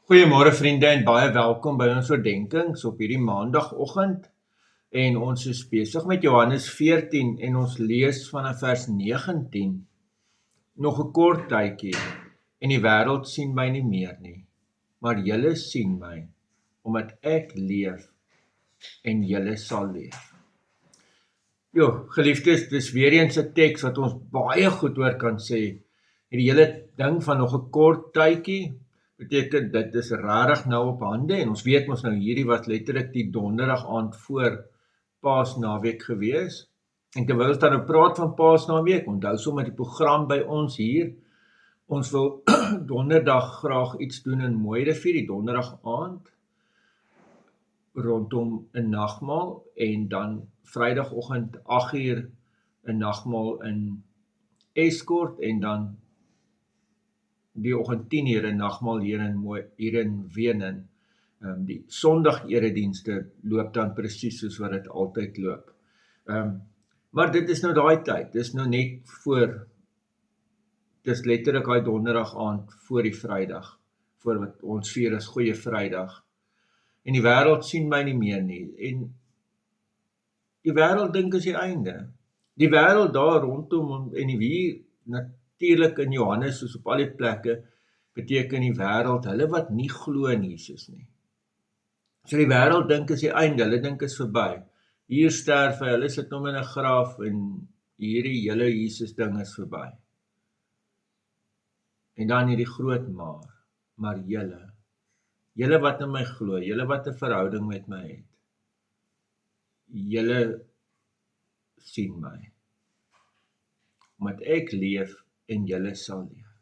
Goeiemôre vriende en baie welkom by ons oordenkings op hierdie maandagoggend. En ons is besig met Johannes 14 en ons lees vanaf vers 19. Nog 'n kort tydjie en die wêreld sien my nie meer nie, maar julle sien my, omdat ek leef en julle sal leef. Geliefdes, dis weer eens 'n teks wat ons baie goed oor kan sê. Hierdie hele ding van nog 'n kort tydjie beteken dit is rarig nou op hande en ons weet mos nou hierdie was letterlik die donderdag aand voor Paasnaweek gewees. En terwyl ons dan nou praat van Paasnaweek, onthou sommer die program by ons hier. Ons wil donderdag graag iets doen in Mooirivier, die donderdag aand rondom 'n nagmaal en dan Vrydagoggend 8uur 'n nagmaal in Escort en dan die oggend 10uur 'n nagmaal hier in Wenen. Die Sondag eredienste loop dan presies soos wat dit altyd loop. Maar dit is nou daai tyd, dis nou net voor, dis letterlik daai donderdag aand voor die Vrydag, voor wat ons vier as Goeie Vrydag. En die wêreld sien my nie meer nie, en die wêreld dink is die einde. Die wêreld daar rondom en hier natuurlik in Johannes soos op al die plekke beteken die wêreld hulle wat nie glo in Jesus nie. So die wêreld dink is die einde, hulle dink is verby. Hier sterf hy, hulle sit hom in 'n graf en hierdie hele Jesus ding is verby. En dan hierdie groot maar julle wat in my glo, julle wat 'n verhouding met my het, julle sien my, omdat ek leef en julle sal leef.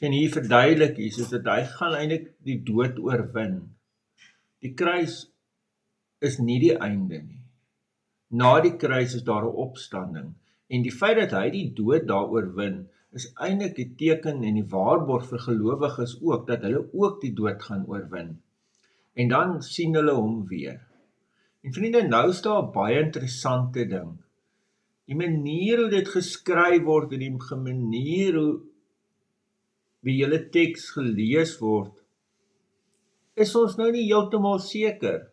En hier verduidelik Jesus dat hy gaan eintlik die dood oorwin. Die kruis is nie die einde nie. Na die kruis is daar 'n opstanding. En die feit dat hy die dood daar oorwin, is eintlik die teken en die waarborg vir gelowiges ook, dat hulle ook die dood gaan oorwin. En dan sien hulle hom weer. En vriende, nou is daar 'n baie interessante ding. Die manier hoe dit geskryf word en die manier hoe die hele teks gelees word, is ons nou nie heeltemal seker.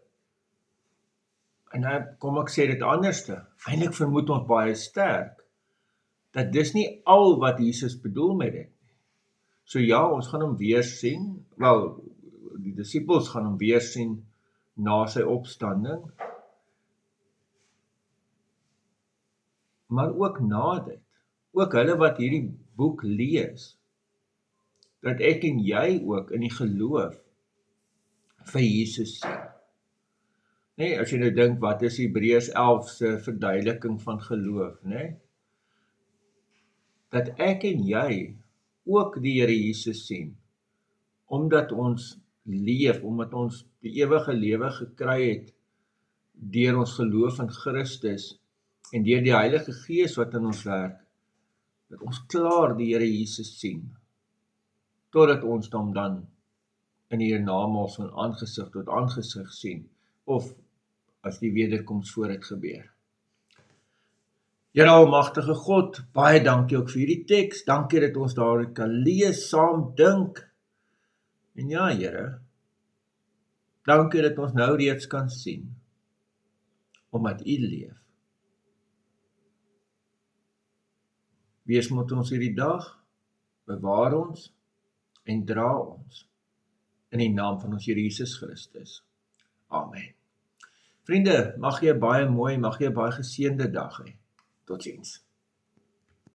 En nou kom ek sê dit anderste. Eintlik vermoed ons baie sterk dat dis nie al wat Jesus bedoel met dit nie. So ja, ons gaan hom weer sien. Wel, die disippels gaan hom weer sien na sy opstanding. Maar ook na dit. Ook hulle wat hierdie boek lees, dat ek en jy ook in die geloof vir Jesus sien. Nee, as jy nou dink, wat is Hebreërs 11 se verduideliking van geloof, nee? Dat ek en jy ook die Here Jesus sien, omdat ons leef, omdat ons die ewige lewe gekry het, deur ons geloof in Christus, en deur die Heilige Gees wat in ons werk, dat ons klaar die Here Jesus sien, totdat ons hom dan in die hiernamaals van aangesig tot aangesig sien, of as die wederkoms voor dit gebeur. Here almagtige God, baie dankie ook vir hierdie teks, dankie dat ons daarin kan lees, saam dink, en ja Here, dankie dat ons nou reeds kan sien, omdat U leef. Wees met ons hierdie dag, bewaar ons en dra ons, in die naam van ons Here Jesus Christus. Amen. Vriende, mag jy 'n baie mooi, mag jy 'n baie geseënde dag hê. Totsiens.